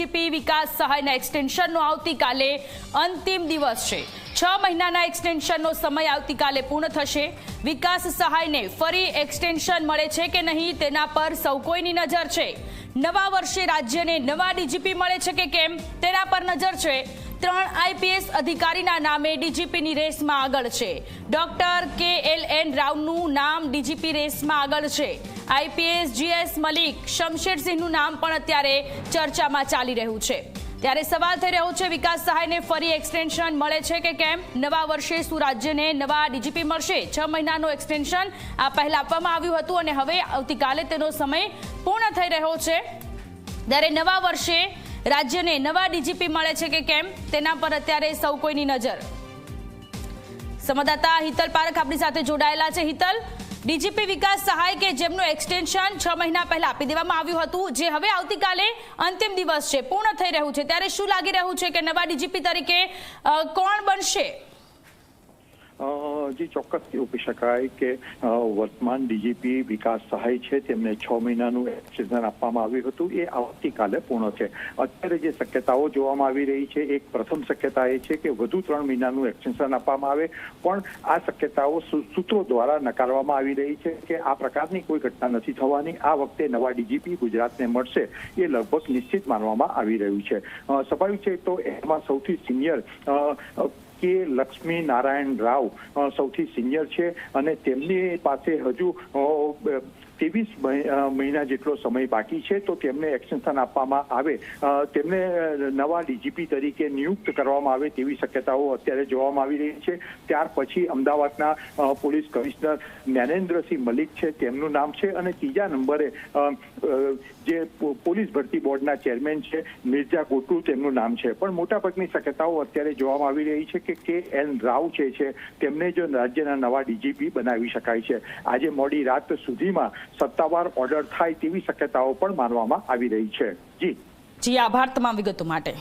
DGP વિકાસ સહાયના એક્સટેન્શનનો આવતીકાલે અંતિમ દિવસ છે। 6 મહિનાના એક્સટેન્શનનો સમય આવતીકાલે પૂર્ણ થશે। વિકાસ સહાયને ફરી એક્સટેન્શન મળે છે કે નહીં તેના પર સૌ કોઈની નજર છે। નવા વર્ષે રાજ્યને નવા ડીજીપી મળે છે કે કેમ તેના પર નજર છે। 3 આઈપીએસ અધિકારીના નામે ડીજીપીની રેસમાં આગળ છે। ડોક્ટર KLN રાવનું નામ ડીજીપી રેસમાં આગળ છે। આઈપીએસ GS મલિક, શમશેરસિંહનું નામ પણ અત્યારે ચર્ચામાં ચાલી રહ્યું છે। ત્યારે સવાલ થઈ રહ્યો છે વિકાસ સહાયને ફરી એક્સટેન્શન મળે છે કે કેમ? નવા વર્ષે શું રાજ્યને નવા ડીજીપી મળશે? 6 મહિનાનો એક્સટેન્શન આ પહેલા આપવામાં આવ્યું હતું અને હવે આવતીકાલે તેનો સમય પૂર્ણ થઈ રહ્યો છે। ત્યારે નવા વર્ષે રાજ્યને નવા ડીજીપી મળે છે કે કેમ તેના પર અત્યારે સૌ કોઈની નજર। સંવાદદાતા હિતલ પારખ આપણી સાથે જોડાયેલા છે। હિતલ, ડીજીપી વિકાસ સહાય કે જેમનું એક્સટેન્શન 6 મહિના પહેલા આપી દેવામાં આવ્યું હતું, જે હવે આવતીકાલે અંતિમ દિવસ છે, પૂર્ણ થઈ રહ્યું છે, ત્યારે શું લાગી રહ્યું છે કે નવા ડીજીપી તરીકે કોણ બનશે? જી ચોક્કસ એવું કહી શકાય કે વર્તમાન ડીજીપી વિકાસ સહાય છે તેમને 6 મહિનાનું એક્સટેન્શન આપવામાં આવ્યું હતું, એ આવતીકાલે પૂર્ણ છે। અત્યારે જે શક્યતાઓ જોવામાં આવી રહી છે, એક પ્રથમ શક્યતા એ છે કે વધુ 3 મહિનાનું એક્સટેન્શન આપવામાં આવે, પણ આ શક્યતાઓ સૂત્રો દ્વારા નકારવામાં આવી રહી છે કે આ પ્રકારની કોઈ ઘટના નથી થવાની। આ વખતે નવા ડીજીપી ગુજરાતને મળશે એ લગભગ નિશ્ચિત માનવામાં આવી રહ્યું છે। સ્વાભાવિક છે તો એમાં સૌથી સિનિયર કે લક્ષ્મી નારાયણ રાવ સૌથી સિનિયર છે અને તેમની પાસે હજુ 23 મહિના જેટલો સમય બાકી છે, તો તેમને એક્સટેન્શન આપવામાં આવે, તેમને નવા ડીજીપી તરીકે નિયુક્ત કરવામાં આવે તેવી શક્યતાઓ અત્યારે જોવામાં આવી રહી છે। ત્યાર પછી અમદાવાદના પોલીસ કમિશનર જ્ઞાનેન્દ્રસિંહ મલિક છે તેમનું નામ છે અને ત્રીજા નંબરે જે પોલીસ ભરતી બોર્ડના ચેરમેન છે મિર્ઝા ગોટુ તેમનું નામ છે। પણ મોટાભાગની શક્યતાઓ અત્યારે જોવામાં આવી રહી છે કે KN રાવ છે તેમને જો રાજ્યના નવા ડીજીપી બનાવી શકાય છે। આજે મોડી રાત સુધીમાં સત્તાવાર ઓર્ડર થાય તેવી શક્યતાઓ પણ માનવામાં આવી રહી છે। જી આભાર તમામ વિગતો માટે।